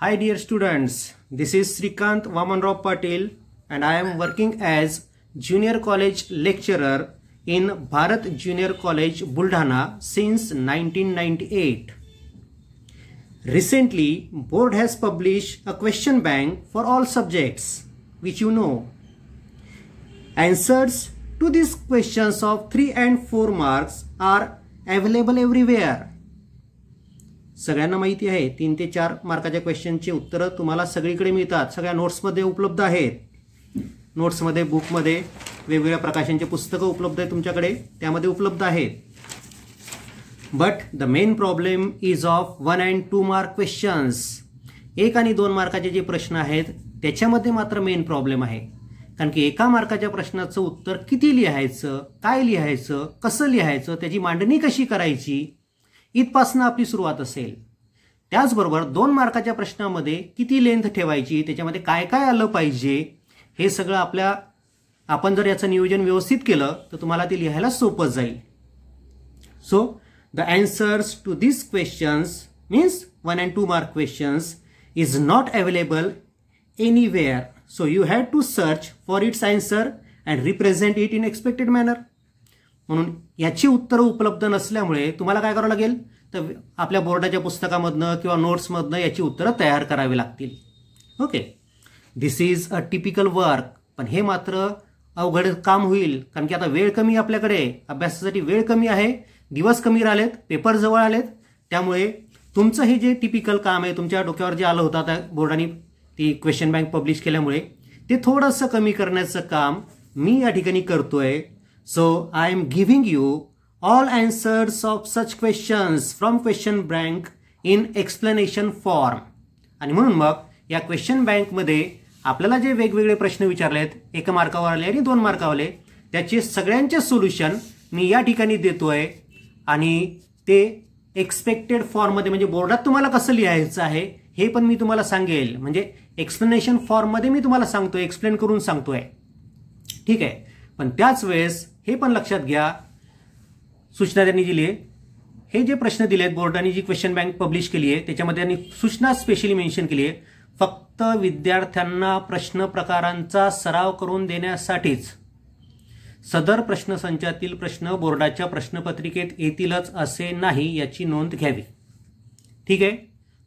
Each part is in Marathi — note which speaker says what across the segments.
Speaker 1: Hi dear students, this is Srikant Vamanrao Patil and I am working as Junior College Lecturer in Bharat Junior College Buldhana since 1998. Recently, board has published a question bank for all subjects, which you know. Answers to these questions of 3 and 4 marks are available everywhere. सगळ्यांना माहिती आहे 3 ते 4 मार्काच्या क्वेश्चनची उत्तरं तुम्हाला सगळीकडे मिळतात. सगळ्या नोट्समध्ये उपलब्ध आहेत. नोट्समध्ये बुकमध्ये वेगवेगळ्या प्रकाशनचे पुस्तकं उपलब्ध आहेत तुमच्याकडे, त्यामध्ये उपलब्ध आहेत. But the main problem is of 1 and 2 mark questions. 1 आणि 2 मार्काचे जे प्रश्न आहेत त्याच्यामध्ये मात्र मेन प्रॉब्लेम आहे. कारण की 1 मार्काच्या प्रश्नाचं उत्तर किती लिहायचं, काय लिहायचं, कसं लिहायचं, त्याची मांडणी कशी करायची, इथपासून आपली सुरुवात असेल. त्याचबरोबर 2 मार्काच्या प्रश्नामध्ये किती लेंथ ठेवायची, त्याच्यामध्ये काय काय आलं पाहिजे, हे सगळं आपण जर याचं नियोजन व्यवस्थित केलं तर तुम्हाला ते लिहायला सोपं जाईल. So the answers to this questions means 1 and 2 mark questions is not available anywhere. So you have to search for its answer and represent it in expected manner. म्हणून याची उत्तरं उपलब्ध नसल्यामुळे तुम्हाला काय करावं लागेल, तर आपल्या बोर्डाच्या पुस्तकामधनं किंवा नोट्समधनं याची उत्तरं तयार करावी लागतील. Okay, this is a typical work. पण हे मात्र अवघड काम होईल, कारण की आता वेळ कमी आपल्याकडे, अभ्यासासाठी वेळ कमी आहे, दिवस कमी राहिलेत, पेपर जवळ आलेत. त्यामुळे तुमचं हे जे टिपिकल काम आहे, तुमच्या डोक्यावर जे आलं होतं आता बोर्डाने ती क्वेश्चन बँक पब्लिश केल्यामुळे, ते थोडंसं कमी करण्याचं काम मी या ठिकाणी करतोय. So I am giving you all answers of such questions from question bank in explanation form. आणि म्हणून मग या क्वेश्चन बँकमध्ये आपल्याला जे वेगवेगळे प्रश्न विचारलेत, 1 मार्कावर आणि 2 मार्कावर, त्याचे सगळ्यांचे सोल्युशन मी या ठिकाणी देतोय. आणि ते एक्सपेक्टेड फॉर्ममध्ये, म्हणजे बोर्डात तुम्हाला कसं लिहायचं आहे हे पण मी तुम्हाला सांगेल. म्हणजे एक्सप्लेनेशन फॉर्ममध्ये मी तुम्हाला सांगतोय, एक्सप्लेन करून सांगतोय. ठीक आहे, पण त्याच वेळेस हे पण लक्षात घ्या, सूचना त्यांनी दिली आहे, हे जे प्रश्न दिले आहेत बोर्डाने, जी क्वेश्चन बँक पब्लिश केली आहे त्याच्यामध्ये त्यांनी सूचना स्पेशली मेन्शन केली आहे, फक्त विद्यार्थ्यांना प्रश्न प्रकारांचा सराव करून देण्यासाठीच. सदर प्रश्नसंचातील प्रश्न बोर्डाच्या प्रश्नपत्रिकेत येतीलच असे नाही, याची नोंद घ्यावी. ठीक आहे,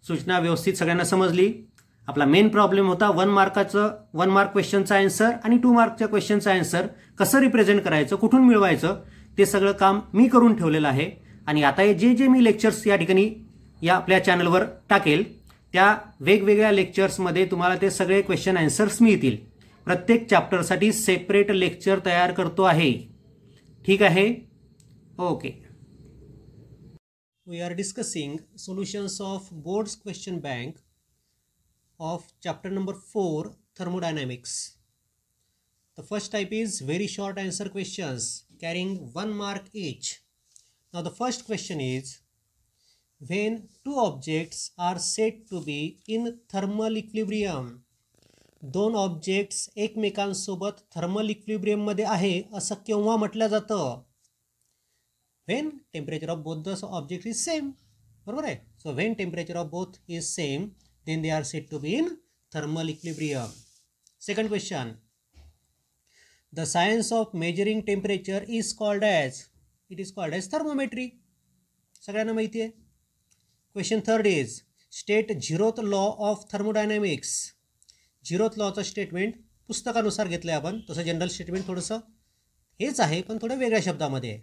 Speaker 1: सूचना व्यवस्थित सगळ्यांना समजली. आपला मेन प्रॉब्लेम होता 1 मार्क क्वेश्चनचा आन्सर आणि 2 मार्कच्या क्वेश्चनचा आन्सर कसं रिप्रेझेंट करायचं, कुठून मिळवायचं, ते सगळं काम मी करून ठेवलेलं आहे. आणि आता जे मी लेक्चर्स या ठिकाणी या आपल्या चॅनलवर टाकेल, त्या वेगवेगळ्या लेक्चर्समध्ये तुम्हाला ते सगळे क्वेश्चन आन्सर्स मिळतील. प्रत्येक चॅप्टरसाठी सेपरेट लेक्चर तयार करतो आहे. ठीक आहे, okay. We are discussing solutions of boards question bank of chapter number 4, thermodynamics. The first type is very short answer questions carrying 1 mark each. Now the first question is, when 2 objects are said to be in thermal equilibrium, 2 objects एकमेकांसोबत थर्मल इक्विलिब्रियम मध्ये आहे असं केव्हा म्हटलं जातं? when temperature of both the objects is same. बरोबर आहे. so when temperature of both is same, then they are said to be in thermal equilibrium. Second question, the science of measuring temperature is called as, it is called as thermometry. सगळ्यांना माहिती आहे. Question third is, state 0th law of thermodynamics. 0th लॉचं स्टेटमेंट पुस्तकानुसार घेतलंय आपण, तसं जनरल स्टेटमेंट थोडंसं हेच आहे पण थोडं वेगळ्या शब्दामध्ये.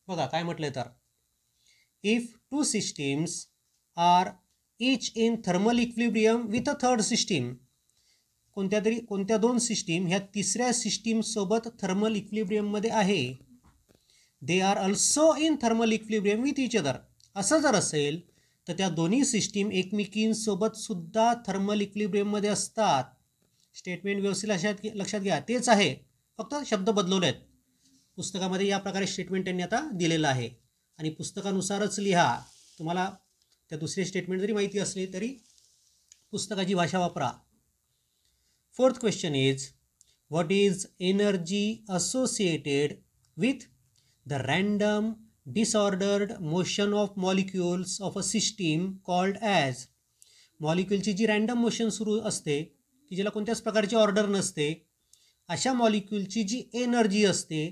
Speaker 1: बघा काय म्हटलंय तर, if 2 systems are each in thermal equilibrium with a third system, कोणत्या 2 सिस्टीम ह्या तिसऱ्या सिस्टीम सोबत थर्मल इक्विलिब्रियम मध्ये आहे, they are also in thermal equilibrium with each other. असं जर असेल तर त्या दोन्ही सिस्टीम एकमेकींसोबत सुद्धा थर्मल इक्विलिब्रियम मध्ये असतात. स्टेटमेंट व्यवस्थित लक्षात घ्या, तेच आहे, फक्त शब्द बदलवले आहेत. पुस्तकामध्ये या प्रकारे स्टेटमेंट त्यांनी आता दिलेलं आहे आणि पुस्तकानुसारच लिहा. तुम्हाला त्या दुसरे स्टेटमेंट जरी माहिती असली तरी पुस्तकाची भाषा वापरा. Fourth question is, what is energy associated with the random disordered motion of molecules of a system called as. मॉलिक्यूलची जी रँडम मोशन सुरू असते की ज्याला कोणत्याच प्रकारची ऑर्डर नसते, अशा मॉलिक्यूलची जी एनर्जी असते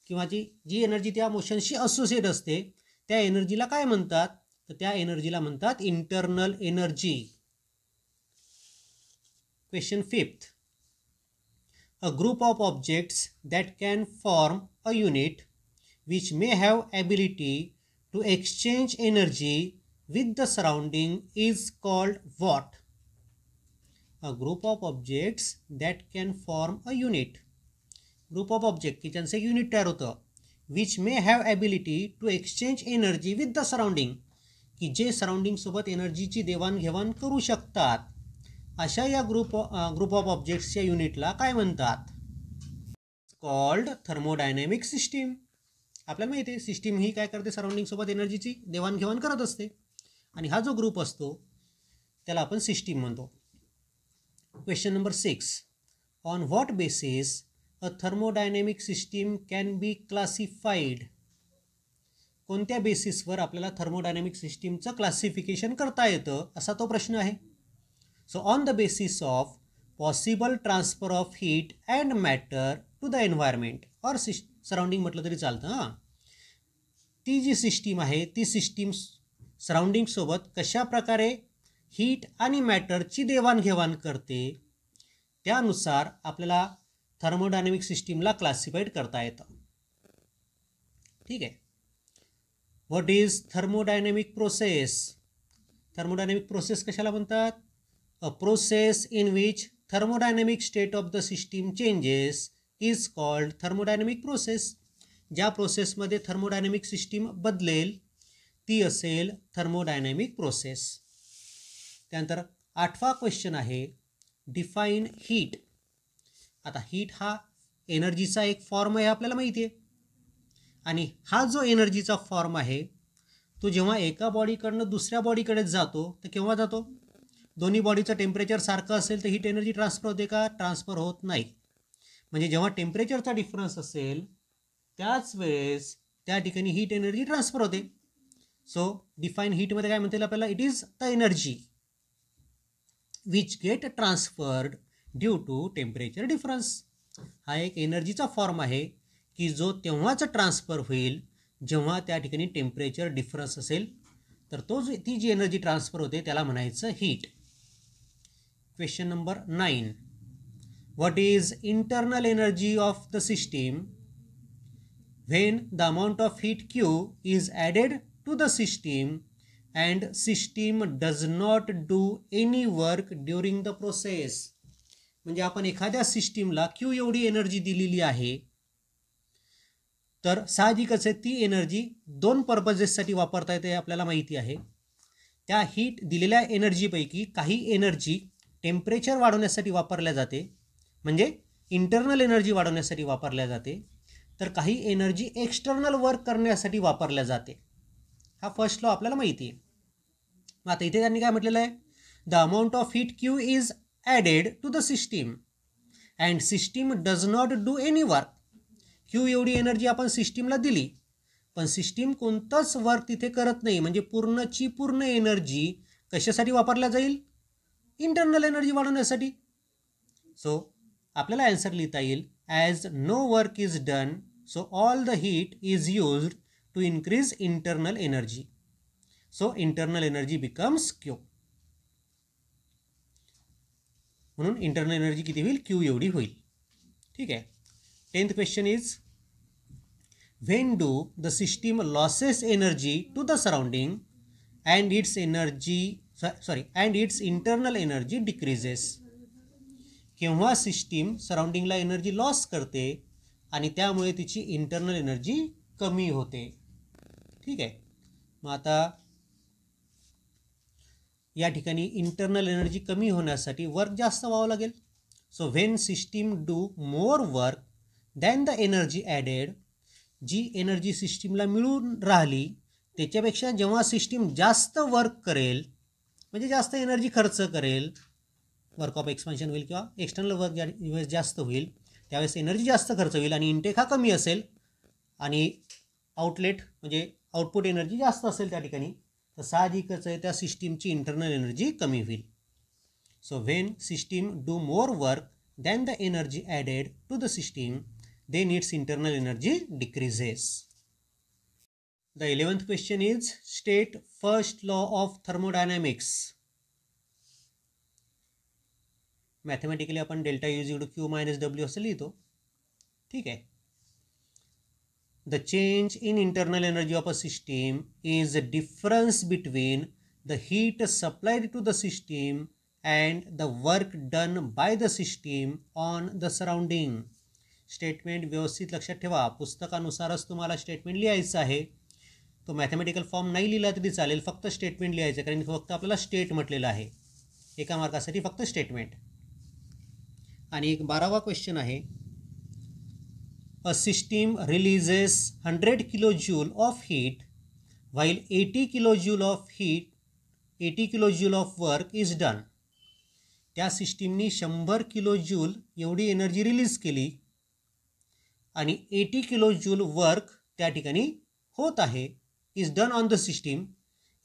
Speaker 1: किंवा जी एनर्जी त्या मोशनशी असोसिएट असते त्या एनर्जीला काय म्हणतात, तर त्या एनर्जीला म्हणतात internal energy. Question 5. A group of objects that can form a unit which may have ability to exchange energy with the surrounding is called what? A group of objects that can form a unit. Group of objects की ज्यांचं एक युनिट तयार होतं, which may have ability to exchange energy with the surrounding, की जे सराउंडिंग सोबत एनर्जीची देवाणघेवाण करू शकतात, अशा या ग्रुप ऑफ ऑब्जेक्ट्सच्या युनिटला काय म्हणतात? Called thermodynamic system. आपल्याला माहिती आहे सिस्टीम ही काय करते, सराउंडिंग सोबत एनर्जीची देवाणघेवाण करत असते आणि हा जो ग्रुप असतो त्याला आपण सिस्टीम म्हणतो. Question number 6. On what basis a thermodynamic system can be classified? कोणत्या बेसिसवर आपल्याला थर्मोडायनॅमिक सिस्टीमचं क्लासिफिकेशन करता येतं असा तो प्रश्न आहे. So on the basis of possible transfer of heat and matter to the environment or surrounding म्हटलं तरी चालतं. हां, ती जी सिस्टीम आहे ती सिस्टीम सराउंडिंग सोबत कशा प्रकारे हीट आणि मॅटरची देवाणघेवाण करते त्यानुसार आपल्याला थर्मोडायनॅमिक सिस्टीमला क्लासिफाईड करता येतं. ठीक आहे. What is thermodynamic process? Thermodynamic process कशाला म्हणतात? A process in which thermodynamic state of the system changes is called thermodynamic process. ज्या प्रोसेसमध्ये थर्मोडायनॅमिक सिस्टीम बदलेल ती असेल थर्मोडायनॅमिक प्रोसेस. त्यानंतर 8वा क्वेश्चन आहे डिफाईन हीट. आता हीट हा एनर्जीचा एक फॉर्म आहे आपल्याला माहिती आहे, आणि हा जो एनर्जीचा फॉर्म आहे तो जेव्हा एका बॉडीकडनं दुसऱ्या बॉडीकडे जातो तर केव्हा जातो? दोन्ही बॉडीचं टेम्परेचर सारखं असेल तर हीट एनर्जी ट्रान्सफर होते का? ट्रान्सफर होत नाही. म्हणजे जेव्हा टेम्परेचरचा डिफरन्स असेल त्याच वेळेस त्या ठिकाणी हीट एनर्जी ट्रान्सफर होते. सो डिफाईन हीटमध्ये काय म्हणता येईल आपल्याला? It is the energy which get transferred due to temperature difference. हा एक एनर्जीचा फॉर्म आहे की जो तेव्हाच ट्रान्सफर होईल जेव्हा त्या ठिकाणी टेम्परेचर डिफरन्स असेल, तर ती जी एनर्जी ट्रान्सफर होते त्याला म्हणायचं heat. Question number 9. What is internal energy of the system when the amount of heat Q is added to the system and system does not do any work during the process? म्हणजे आपण एखाद्या सिस्टीमला Q एवढी एनर्जी दिलेली आहे, तर साहजिकच आहे ती एनर्जी 2 पर्पजेससाठी वापरता येते आपल्याला माहिती आहे. त्या हीट दिलेल्या एनर्जीपैकी काही एनर्जी टेम्परेचर वाढवण्यासाठी वापरल्या जाते, म्हणजे इंटरनल एनर्जी वाढवण्यासाठी वापरल्या जाते, तर काही एनर्जी एक्सटर्नल वर्क करण्यासाठी वापरल्या जाते. हा फर्स्ट लॉ आपल्याला माहिती आहे. मग आता इथे त्यांनी काय म्हटलेलं आहे? The amount of heat Q is added to the system and system does not do any work. Q एवढी एनर्जी आपण सिस्टीमला दिली, पण सिस्टीम कोणतंच वर्क तिथे करत नाही. म्हणजे पूर्णची पूर्ण एनर्जी कशासाठी वापरल्या जाईल? इंटरनल एनर्जी वाढवण्यासाठी. सो आपल्याला आन्सर लिहिता येईल as no work is done so all the heat is used to increase internal energy. So internal energy becomes Q. म्हणून इंटरनल एनर्जी किती होईल? Q एवढी होईल. ठीक आहे. 10th question is when do the system loses energy to the surrounding and its internal energy decreases? केव्हा सिस्टीम सराउंडिंगला एनर्जी लॉस करते आणि त्यामुळे तिची इंटरनल एनर्जी कमी होते. ठीक आहे. मग आता या ठिकाणी इंटरनल एनर्जी कमी होण्यासाठी वर्क जास्त व्हावं लागेल. So when system do more work than the energy added, जी एनर्जी सिस्टीमला मिळून राहिली त्याच्यापेक्षा जेव्हा सिस्टीम जास्त वर्क करेल, म्हणजे जास्त एनर्जी खर्च करेल, वर्क ऑफ एक्सपान्शन होईल किंवा एक्सटर्नल वर्क ज्यावेळेस जास्त होईल त्यावेळेस एनर्जी जास्त खर्च होईल आणि इनटेक हा कमी असेल आणि आउटलेट म्हणजे आउटपुट एनर्जी जास्त असेल त्या ठिकाणी, तर साहजिकच आहे त्या सिस्टीमची इंटरनल एनर्जी कमी होईल. So when system do more work than the energy added to the system then its internal energy decreases. The 11th question is state first law of thermodynamics. Mathematically आपण delta U is to Q minus W असं लिहितो. ठीक आहे. The change in internal energy of a system is the difference between the heat supplied to the system and the work done by the system on the surrounding. Statement व्यवस्थित लक्षात ठेवा. पुस्तकानुसारच तुम्हाला स्टेटमेंट लिहायचं आहे. तो मॅथमॅटिकल फॉर्म नाही लिहिला तरी चालेल, फक्त स्टेटमेंट लिहायचं, कारण फक्त आपल्याला स्टेट म्हटलेलं आहे. एका मार्कासाठी फक्त स्टेटमेंट. आणि एक 12वा क्वेश्चन आहे. A system releases 100 kilo joule of heat while 80 kilo joule of work is done. त्या सिस्टीमनी 100 किलो जूल एवढी एनर्जी रिलीज केली आणि 80 किलो जूल वर्क त्या ठिकाणी होत आहे. Is done on the system.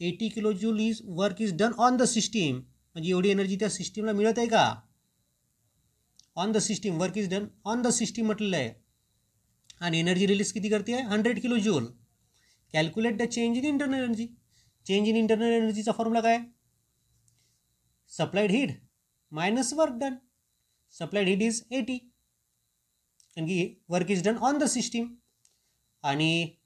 Speaker 1: 80 kilo joule work is done on the system, म्हणजे एवढी एनर्जी त्या सिस्टीमला मिळत आहे का? On the system, work is done on the system म्हटलेलं आहे. आणि एनर्जी रिलीज किती करते आहे? 100 kilo joule. Calculate the change in internal energy. Change in internal एनर्जीचा फॉर्म्युला काय? Supplied heat minus work done. Supplied heat is 80 कारण की work is done on the system. आणि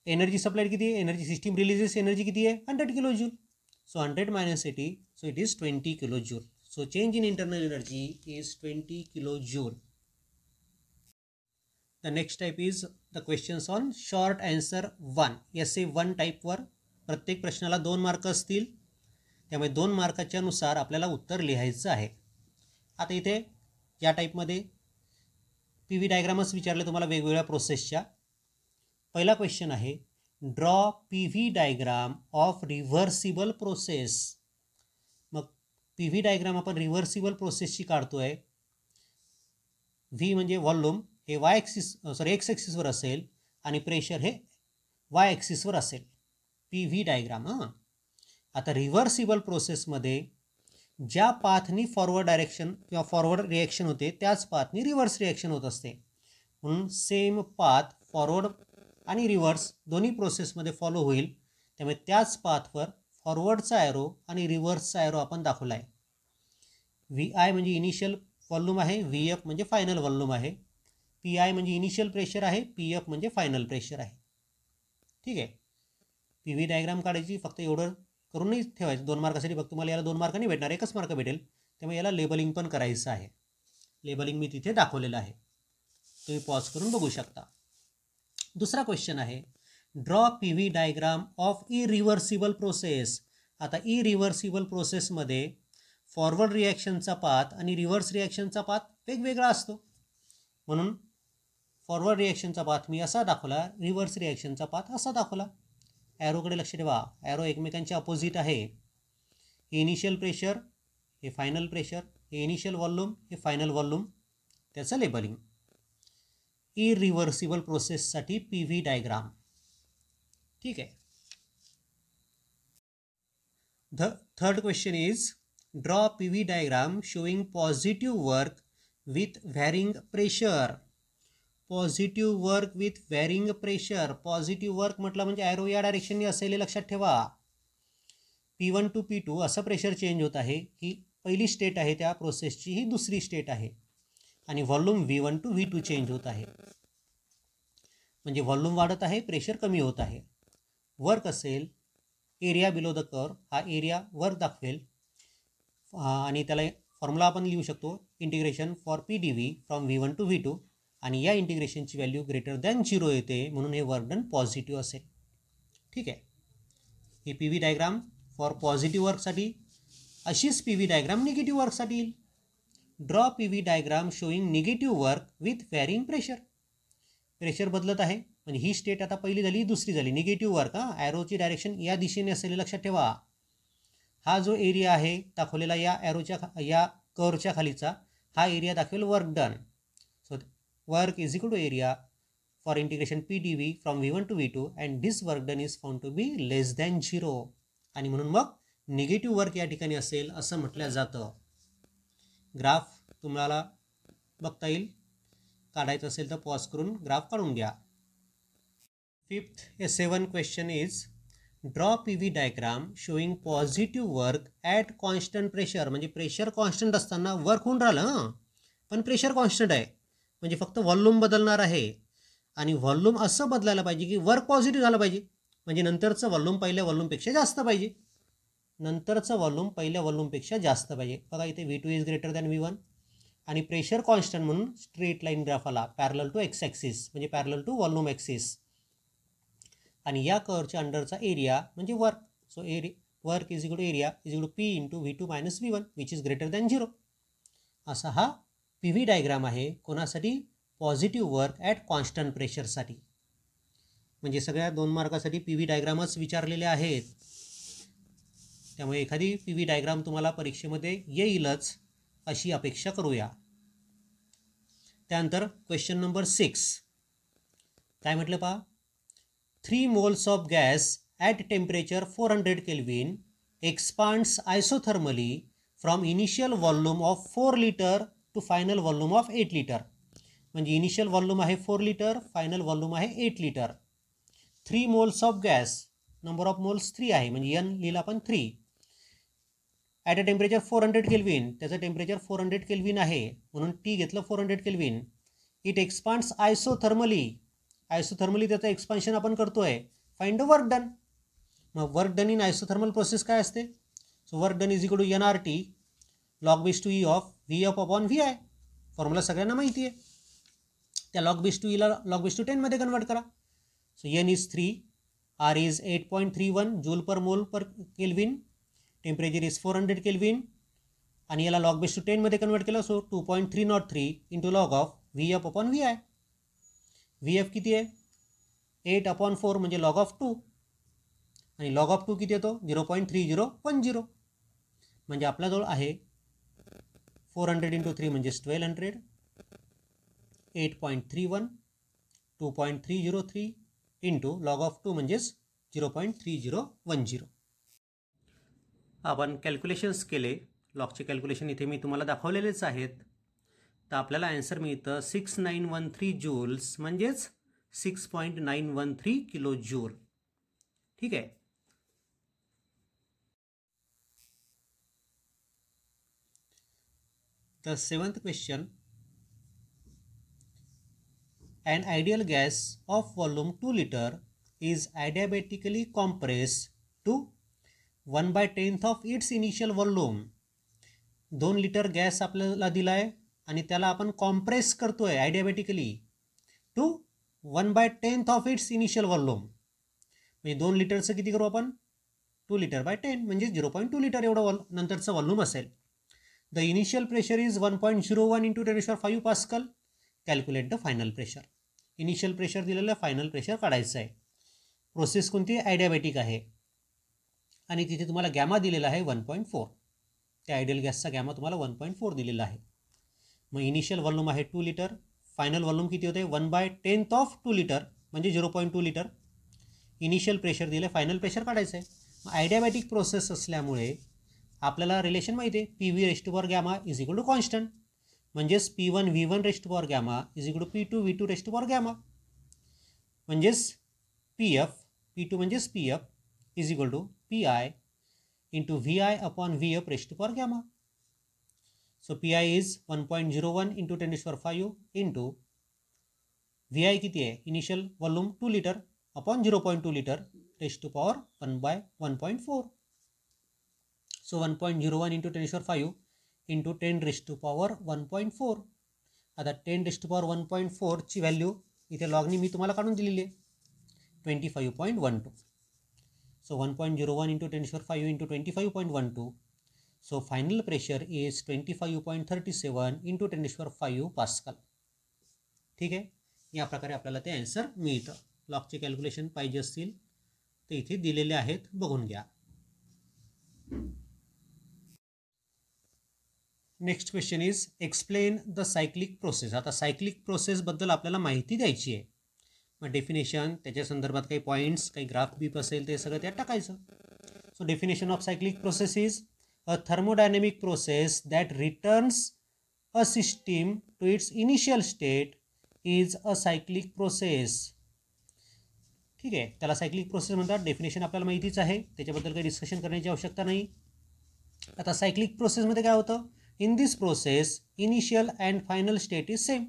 Speaker 1: एनर्जी सप्लाइड किती आहे? एनर्जी सिस्टीम रिलीजेस एनर्जी किती आहे? 100 kilo joule. So 100 minus 80, so it is 20 kilo joule. So change in internal energy is 20 kilo joule. The next type is the questions on short answer 1. SA 1 टाईपवर प्रत्येक प्रश्नाला 2 मार्क असतील, त्यामुळे 2 मार्काच्या नुसार आपल्याला उत्तर लिहायचं आहे. आता इथे या टाईपमध्ये PV डायग्रामच विचारले तुम्हाला वेगवेगळ्या प्रोसेसच्या. पहिला क्वेश्चन आहे draw PV diagram of reversible process. मग PV डायग्राम आपण रिव्हर्सिबल प्रोसेसची काढतोय. V म्हणजे व्हॉल्यूम हे एक्स ॲक्सिसवर असेल आणि प्रेशर हे Y ॲक्सिसवर असेल. PV diagram. आता रिव्हर्सिबल प्रोसेसमध्ये ज्या पाथनी फॉरवर्ड डायरेक्शन किंवा फॉरवर्ड रिॲक्शन होते त्याच पाथनी रिव्हर्स रिॲक्शन होत असते. म्हणून सेम पाथ फॉरवर्ड आणि रिव्हर्स दोन्ही प्रोसेसमध्ये फॉलो होईल. त्यामुळे त्याच पाथवर फॉरवर्डचा ॲरो आणि रिव्हर्सचा ॲरो आपण दाखवला आहे. VI म्हणजे इनिशियल व्हॉल्यूम आहे, VF म्हणजे फायनल व्हॉल्यूम आहे, PI म्हणजे इनिशियल प्रेशर आहे, PF म्हणजे फायनल प्रेशर आहे. ठीक आहे. PV डायग्राम काढायची, फक्त एवढं करून नाही ठेवायचं. 2 मार्कासाठी फक्त तुम्हाला याला 2 मार्क नाही भेटणार, 1च मार्क भेटेल. त्यामुळे याला लेबलिंग पण करायचं आहे. लेबलिंग मी तिथे दाखवलेलं आहे, तुम्ही पॉज करून बघू शकता. दुसरा क्वेश्चन आहे draw PV diagram of irreversible process. आता इरिव्हर्सिबल प्रोसेसमध्ये फॉरवर्ड रिॲक्शनचा पाथ आणि रिव्हर्स रिॲक्शनचा पाथ वेगवेगळा असतो. म्हणून फॉरवर्ड रिॲक्शनचा पाथ मी असा दाखवला, रिव्हर्स रिॲक्शनचा पाथ असा दाखवला. ॲरोकडे लक्ष ठेवा, ॲरो एकमेकांच्या अपोजिट आहे. हे इनिशियल प्रेशर, हे फायनल प्रेशर, हे इनिशियल व्हॉल्यूम, हे फायनल व्हॉल्यूम, त्याचं लेबलिंग. इरिव्हर्सिबल प्रोसेससाठी PV डायग्राम. ठीक आहे. The third question is draw PV diagram showing positive work with varying pressure. Positive work with varying pressure. Positive work म्हटलं म्हणजे ॲरो या डायरेक्शनने असेल, लक्षात ठेवा. P1 टू P2 असं प्रेशर चेंज होत आहे की पहिली स्टेट आहे त्या प्रोसेसची, ही दुसरी स्टेट आहे. आणि volume V1 to V2 change होत आहे. म्हणजे व्हॉल्यूम वाढत आहे, प्रेशर कमी होत आहे. वर्क असेल एरिया बिलो द कर्व, हा एरिया वर्क दाखवेल. आणि त्याला फॉर्म्युला आपण लिहू शकतो, integration for PdV from V1 to V2. आणि या इंटिग्रेशनची व्हॅल्यू ग्रेटर दॅन 0 येते, म्हणून हे वर्क डन पॉझिटिव्ह असेल. ठीक आहे. ही PV डायग्राम फॉर पॉझिटिव्ह वर्कसाठी. अशीच PV डायग्राम निगेटिव्ह वर्कसाठी येईल. Draw PV diagram showing negative work with varying pressure. Pressure बदलत आहे, म्हणजे ही स्टेट आता पहिली झाली, दुसरी झाली. निगेटिव्ह वर्क, ॲरोची डायरेक्शन या दिशेने असेल, लक्षात ठेवा. हा जो एरिया आहे दाखवलेला या ॲरोच्या या कर्वच्या खालीचा, हा एरिया दाखवेल work done. So work is equal to area for integration P D V from V1 to V2 and this work done is found to be less than 0. आणि म्हणून मग निगेटिव्ह वर्क या ठिकाणी असेल असं म्हटलं जातं. ग्राफ तुम्हाला बघता येईल. काढायचं असेल तर पॉज करून ग्राफ काढून घ्या. 5th A7 question is draw PV diagram showing positive work at constant pressure. म्हणजे प्रेशर कॉन्स्टंट असताना वर्क होऊन राहिलं हां, पण प्रेशर कॉन्स्टंट आहे. म्हणजे फक्त व्हॉल्यूम बदलणार आहे आणि व्हॉल्यूम असं बदलायला पाहिजे की वर्क पॉझिटिव्ह झालं पाहिजे. म्हणजे नंतरचं व्हॉल्यूम पहिल्या व्हॉल्यूमपेक्षा जास्त पाहिजे. नंतरचं व्हॉल्यूम पहिल्या व्हॉल्यूमपेक्षा जास्त पाहिजे. बघा इथे V2 is greater than V1 आणि प्रेशर कॉन्स्टंट म्हणून स्ट्रेट लाईन ग्राफ आला पॅरलल टू एक्स ॲक्सिस म्हणजे पॅरलल टू व्हॉल्यूम ॲक्सिस. आणि या कर्वच्या अंडरचा एरिया म्हणजे work. So work is equal to area is equal to P into V2 minus V1 which is greater than 0. असा हा PV डायग्राम आहे. कोणासाठी? पॉझिटिव्ह वर्क ॲट कॉन्स्टंट प्रेशरसाठी. म्हणजे सगळ्या 2 मार्कासाठी PV डायग्रामच विचारलेले आहेत. त्यामुळे एखादी PV डायग्राम तुम्हाला परीक्षेमध्ये येईलच अशी अपेक्षा करूया. त्यानंतर क्वेश्चन नंबर 6 काय म्हटलं पहा. 3 moles of gas at temperature 400 Kelvin expands isothermally from initial volume of 4 liter to final volume of 8 liter. म्हणजे इनिशियल व्हॉल्यूम आहे 4 लिटर, फायनल व्हॉल्यूम आहे 8 litre. 3 moles of gas, number of moles 3 आहे म्हणजे N लिहिला आपण 3. ॲट अ टेम्परेचर 400 केल्विन, त्याचं टेम्परेचर 400 केल्विन आहे म्हणून T घेतलं 400 kelvin. It expands isothermally. Isothermally त्याचं एक्सपान्शन आपण करतोय. Find the work done. मग work done in isothermal process काय असते? So work done is equal to NRT log base to e of VF upon VI. Formula सगळ्यांना माहिती आहे. त्या लॉग बेस टू ईला लॉग बेस टू 10 मध्ये कन्वर्ट करा. So N is 3, R is 8.31 joule per mole per kelvin, temperature is 400 kelvin आणि याला लॉग बेस टू 10 मध्ये कन्वर्ट केलं. So 2.303 into log of VF upon VI. VF किती आहे? 8 अपॉन 4 म्हणजे लॉग ऑफ 2 आणि लॉग ऑफ 2 किती येतो? 0.3010. म्हणजे आपल्याजवळ आहे 400 इंटू 3 म्हणजे 1200, 8.31, 2.303 इंटू लॉग ऑफ 2 म्हणजेच 0.3010. आपण कॅल्क्युलेशन्स केले. लॉगचे कॅल्क्युलेशन इथे मी तुम्हाला दाखवलेलेच आहेत. तर आपल्याला आन्सर मिळतं 6913 जूल्स म्हणजेच 6.913 किलो जूल. ठीक आहे. The 7th question. An ideal gas of volume 2 liter is adiabatically compressed to 1/10 of its initial volume. 2 litre gas आपल्याला दिला आहे आणि त्याला आपण कॉम्प्रेस करतोय adiabatically to 1/10 of its initial volume. म्हणजे 2 लिटरचं किती करू आपण? 2 लिटर बाय 10 म्हणजे 0.2 लिटर एवढं नंतरचं व्हॉल्यूम असेल. The initial pressure is 1.01 into 10⁵ pascal. Calculate the final pressure. Initial pressure दिलेलं आहे, फायनल प्रेशर काढायचं आहे. प्रोसेस कोणती? आयडियाबॅटिक आहे आणि तिथे तुम्हाला गॅमा दिलेला आहे 1.4. त्या आयडियल गॅसचा गॅमा तुम्हाला 1.4 दिलेला आहे. मग इनिशियल व्हॉल्यूम आहे 2 लिटर, फायनल व्हॉल्यूम किती होते? 1/10 ऑफ 2 लिटर म्हणजे 0.2 लिटर. इनिशियल प्रेशर दिलं, फायनल प्रेशर काढायचं आहे. मग आयडियाबॅटिक प्रोसेस असल्यामुळे आपल्याला रिलेशन माहिती आहे, PV raised to power gamma is equal to constant. म्हणजेच P1 V1 raised to power gamma is equal to P2 V2 raised to power gamma. म्हणजेच P2 म्हणजेच PF is equal to PI into VI upon VF raised to power gamma. So PI is 1.01 into 10⁵ into VI किती आहे? Initial volume 2 litre upon 0.2 litre raised to power 1/1.4. So 1.01 into 10⁵ into 10 rest to power 1.4. आता 10 रेस्ट टू पॉवर 1.4 ची व्हॅल्यू इथे लॉगनी मी तुम्हाला काढून दिलेली आहे 25.12. So 1.01 into 10⁵ into 25.12. So final pressure is 25.37 into 10⁵ pascal. ठीक आहे. या प्रकारे आपल्याला ते आन्सर मिळतं. लॉगचे कॅल्क्युलेशन पाहिजे असतील ते इथे दिलेले आहेत, बघून घ्या. Next question is explain the cyclic process. आता सायक्लिक प्रोसेसबद्दल आपल्याला माहिती द्यायची आहे. मग डेफिनेशन, त्याच्या संदर्भात काही पॉईंट्स, काही ग्राफ बीप असेल ते सगळं त्यात टाकायचं. So definition of cyclic process is a thermodynamic process that returns a system to its initial state is a cyclic process. ठीक आहे, त्याला सायक्लिक प्रोसेस म्हणतात. डेफिनेशन आपल्याला माहितीच आहे, त्याच्याबद्दल काही डिस्कशन करण्याची आवश्यकता नाही. आता सायक्लिक प्रोसेसमध्ये काय होतं, in this process initial and final state is same.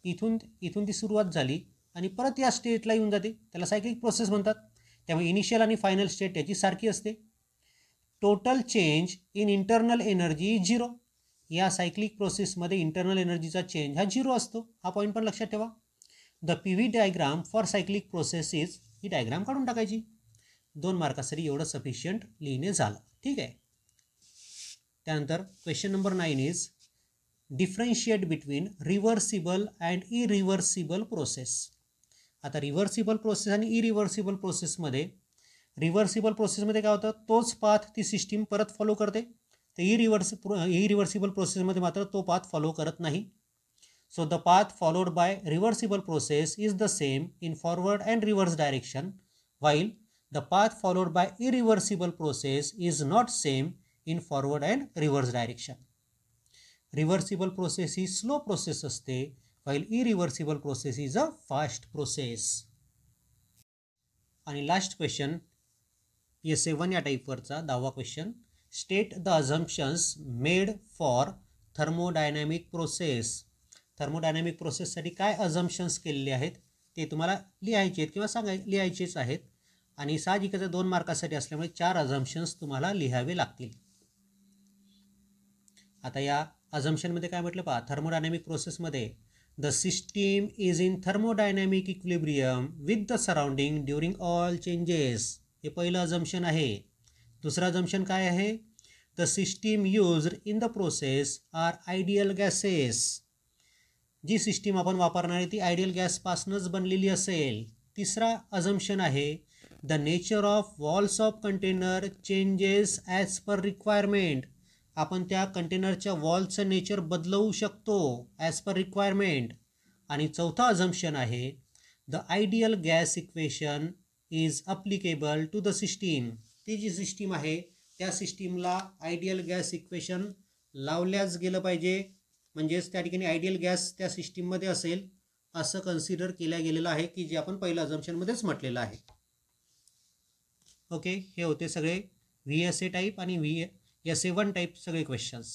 Speaker 1: इथून ती सुरुवात झाली आणि परत या स्टेटला येऊन जाते, त्याला सायक्लिक प्रोसेस म्हणतात. त्यामुळे इनिशियल आणि फायनल स्टेट त्याची सारखी असते. Total change in internal energy is zero. या सायक्लिक प्रोसेसमध्ये इंटरनल एनर्जीचा चेंज हा झिरो असतो. हा पॉईंट पण लक्षात ठेवा. The P V diagram for cyclic process is, he diagram काढून टाकायची. 2 मार्कासाठी एवढं सफिशियंट लिहिणे झालं. ठीक आहे. त्यानंतर question number 9 is differentiate between reversible and irreversible process. आता रिव्हर्सिबल प्रोसेस आणि इरिव्हर्सिबल प्रोसेसमध्ये, रिव्हर्सिबल प्रोसेसमध्ये काय होतं, तोच पाथ ती सिस्टीम परत फॉलो करते. तर इरिव्हर्सिबल प्रोसेसमध्ये मात्र तो पाथ फॉलो करत नाही. So the path followed by reversible process is the same in forward and reverse direction, while the path followed by irreversible process is not same in forward and reverse direction. Reversible process he slow process असते, while irreversible process is a fast process. आणि लास्ट क्वेश्चन essay 1 या टाईपवरचा 10वा question, state the assumptions made for thermodynamic process. Thermodynamic प्रोसेससाठी काय अझम्पशन्स केलेले आहेत ते तुम्हाला लिहायचे आहेत किंवा लिहायचेच आहेत. आणि साहजिकच 2 मार्कासाठी असल्यामुळे 4 अझम्पशन्स तुम्हाला लिहावे लागतील. आता या अझम्पशनमध्ये काय म्हटलं पहा, थर्मोडायनॅमिक प्रोसेसमध्ये the system is in thermodynamic equilibrium with the surrounding during all changes. हे पहिलं अझम्पशन आहे. दुसरं अझम्पशन काय आहे, the system used in the process are ideal gases. जी सिस्टीम आपण वापरणार आहे ती आयडियल गॅसपासूनच बनलेली असेल. तिसरा अझम्पशन आहे, the nature of walls of container changes as per requirement. आपण त्या कंटेनरच्या वॉलचं नेचर बदलवू शकतो ॲज पर रिक्वायरमेंट. आणि चौथा अझम्पशन आहे, the ideal gas equation is applicable to the system. ती जी सिस्टीम आहे त्या सिस्टीमला आयडियल गॅस इक्वेशन लावल्याच गेलं पाहिजे, म्हणजेच त्या ठिकाणी आयडियल गॅस त्या सिस्टीममध्ये असेल असं कन्सिडर केल्या गेलेलं आहे, की जे आपण पहिल्या अझम्पशनमध्येच म्हटलेलं आहे. ओके, हे होते सगळे VSA टाईप आणि VSA 1 टाईप सगळे क्वेश्चन्स.